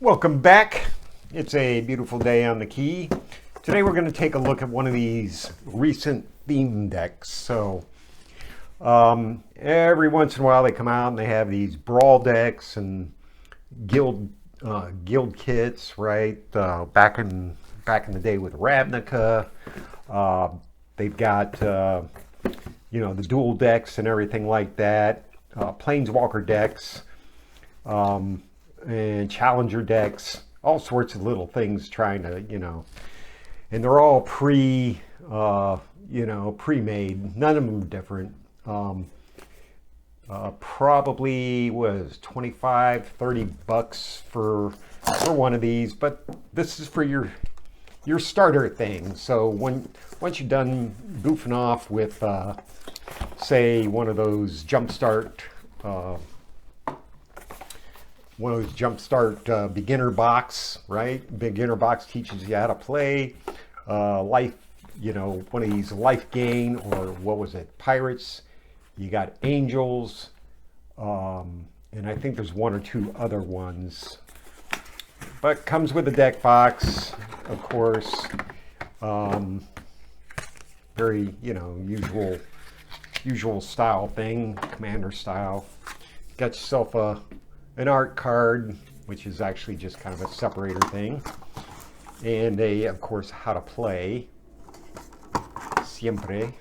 Welcome back. It's a beautiful day on the key. Today we're going to take a look at one of these recent theme decks. Every once in a while they come out and they have these brawl decks and guild kits, right? Back in the day with Ravnica, they've got the dual decks and everything like that. Planeswalker decks. And challenger decks, all sorts of little things trying to, and they're all pre-made. None of them are different. Probably was 25, $30 for one of these, but this is for your starter thing. So once you're done goofing off with, say, one of those jumpstart beginner box, right? Beginner box teaches you how to play one of these Lifegain, or what was it, Pirates. You got Angels, and I think there's one or two other ones. But comes with a deck box, of course. Very, usual style thing, commander style. Got yourself an art card, which is actually just kind of a separator thing, and of course, how to play, siempre,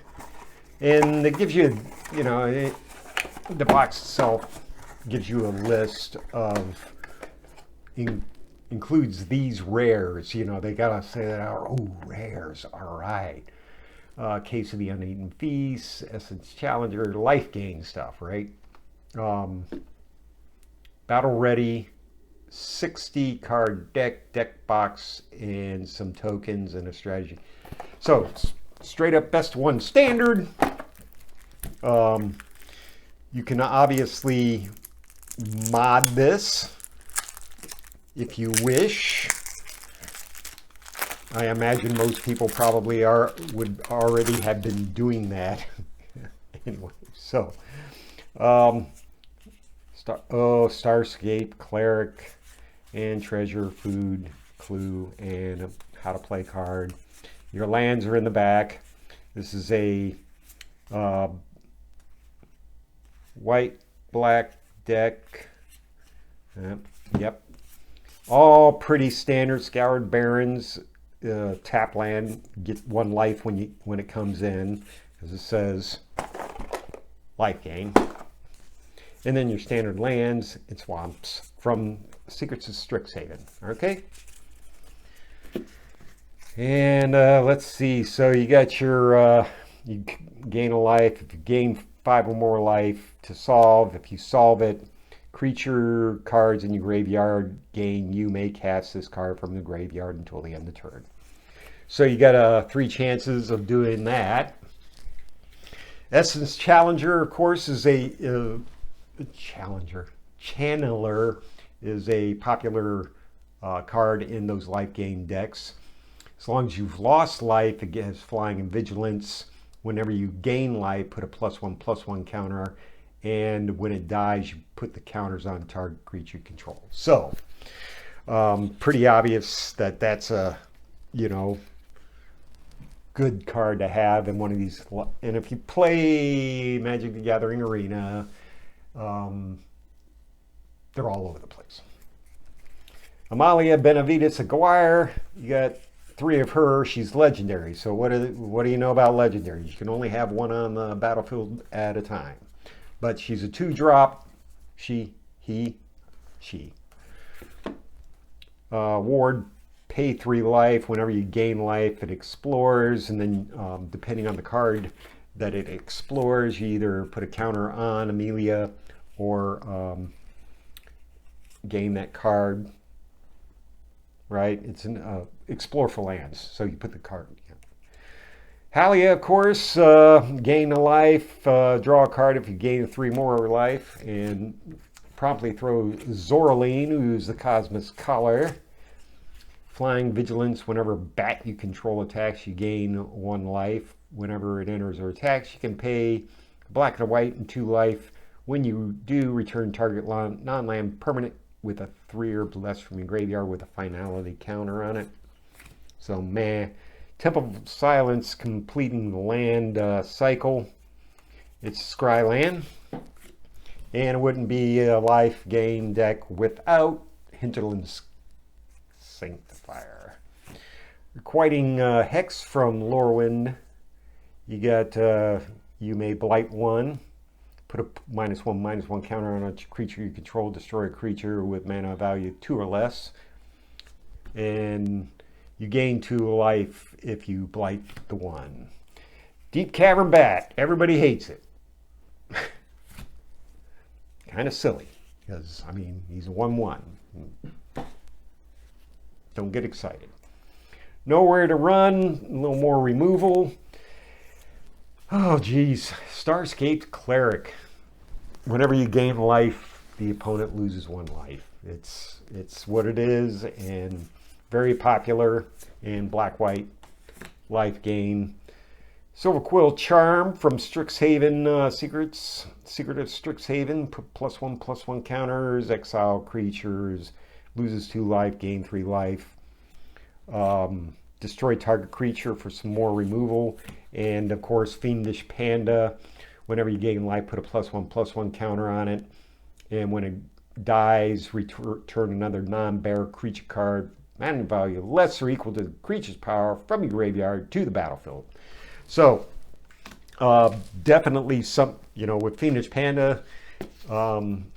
and it gives you, the box itself gives you a list of, includes these rares. They gotta say that out. Oh, rares, all right. Case of the Uneaten Feast, Essence Challenger, Lifegain stuff, right? Battle ready, 60 card deck box, and some tokens and a strategy. So straight up best one standard. You can obviously mod this if you wish. I imagine most people probably would already have been doing that. Anyway, so Starscape, Cleric, and Treasure, Food, Clue, and How to Play card. Your lands are in the back. This is a white-black deck. Yep. All pretty standard. Scoured Barrens, tap land, get one life when it comes in, as it says, Lifegain. And then your standard lands and swamps from Secrets of Strixhaven. Okay. And let's see. So you got your, you gain a life. If you gain 5 or more life to solve, if you solve it, creature cards in your graveyard gain, you may cast this card from the graveyard until the end of the turn. So you got 3 chances of doing that. Essence Challenger, of course, is a Channeler is a popular card in those Lifegain decks. As long as you've lost life, it has flying and vigilance. Whenever you gain life, put a +1/+1 counter, and when it dies, you put the counters on target creature control. So pretty obvious that that's a good card to have in one of these. And if you play Magic the Gathering Arena, they're all over the place. Amalia Benavides Aguirre, you got 3 of her. She's legendary. So what do you know about legendary? You can only have one on the battlefield at a time. But she's a 2-drop. She. Ward, pay 3 life. Whenever you gain life, it explores, and then depending on the card that it explores, you either put a counter on Amelia or gain that card. Right? It's an explore for lands, so you put the card. Yeah. Halia, of course, gain a life, draw a card if you gain 3 more life, and promptly throw Zoraline, who's the Cosmos Color. Flying Vigilance, whenever bat you control attacks, you gain 1 life. Whenever it enters or attacks, you can pay black and white and 2 life. When you do, return target non-land permanent with a 3 or less from your graveyard with a finality counter on it. So meh. Temple of Silence, completing the land cycle. It's Scry land. And it wouldn't be a Lifegain deck without Hinterland's Sanctifier. Requiting Hex from Lorwyn. You got, you may blight 1. Put a -1/-1 counter on a creature you control. Destroy a creature with mana value 2 or less. And you gain 2 life if you blight the 1. Deep Cavern Bat. Everybody hates it. Kind of silly. Because, I mean, he's a 1/1. Don't get excited. Nowhere to run. A little more removal. Oh, geez. Starscaped Cleric. Whenever you gain life, the opponent loses 1 life. It's what it is, and very popular in black-white Lifegain. Silverquill Charm from Strixhaven Secrets. Secret of Strixhaven. Put +1/+1 counters. Exile creatures. Loses 2 life. Gain 3 life. Destroy target creature for some more removal. And of course, Fiendish Panda. Whenever you gain life, put a +1/+1 counter on it. And when it dies, return another non-bearer creature card, mana value less or equal to the creature's power from your graveyard to the battlefield. So, definitely some, with Fiendish Panda,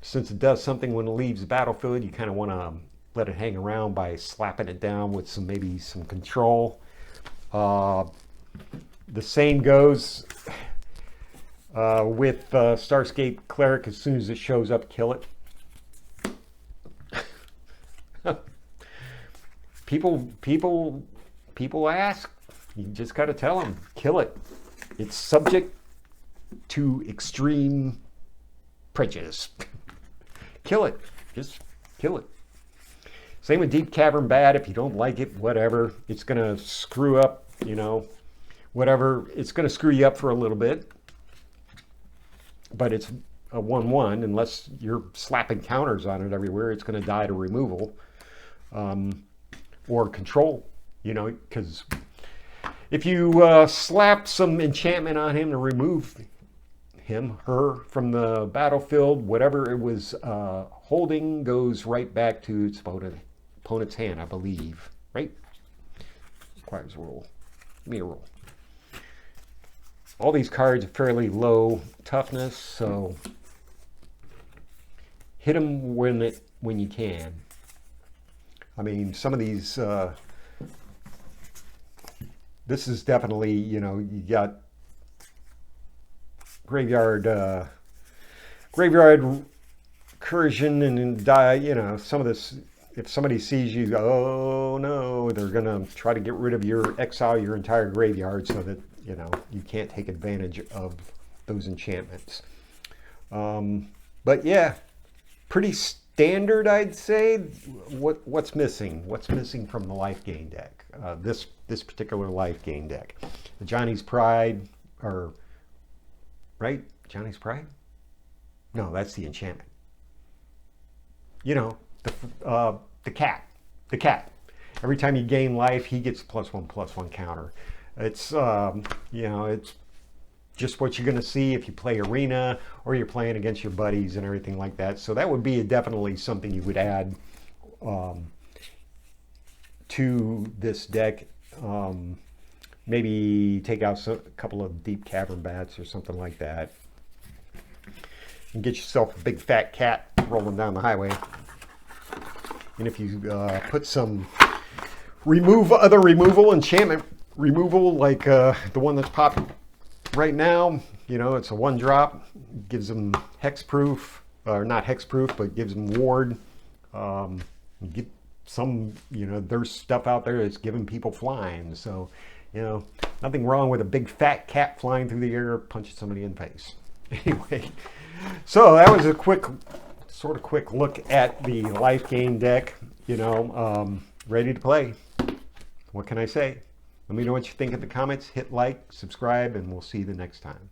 since it does something when it leaves the battlefield, you kind of want to let it hang around by slapping it down with maybe some control. The same goes with Starscape Cleric. As soon as it shows up, kill it. People ask. You just got to tell them, kill it. It's subject to extreme prejudice. Kill it. Just kill it. Same with Deep Cavern Bat. If you don't like it, whatever. It's going to screw up, whatever. It's going to screw you up for a little bit. But it's a 1/1. Unless you're slapping counters on it everywhere, it's going to die to removal. Or control, because if you slap some enchantment on him to remove him, her from the battlefield, whatever it was holding goes right back to its opponent's hand, I believe. Right? Requires a roll. Give me a roll. All these cards are fairly low toughness, so hit them when you can. I mean, some of these, this is definitely, you got graveyard incursion and die, some of this, if somebody sees you, oh no, they're going to try to get rid of exile your entire graveyard so that, you can't take advantage of those enchantments. But yeah, pretty standard, I'd say. What's missing? What's missing from the Lifegain deck? This particular Lifegain deck. The Johnny's Pride, right? Johnny's Pride? No, that's the enchantment. The cat. The cat. Every time you gain life, he gets +1/+1 counter. It's it's just what you're going to see if you play arena or you're playing against your buddies and everything like that. So that would be definitely something you would add to this deck. Maybe take out a couple of Deep Cavern Bats or something like that. And get yourself a big fat cat rolling down the highway. And if you put some other removal, enchantment removal, like the one that's popping right now, it's a 1-drop, gives them hexproof, or not hexproof, but gives them ward. Get some, there's stuff out there that's giving people flying. So, nothing wrong with a big fat cat flying through the air, punching somebody in the face. Anyway, so that was a quick look at the Lifegain deck. Ready to play. What can I say? Let me know what you think in the comments. Hit like, subscribe, and we'll see you the next time.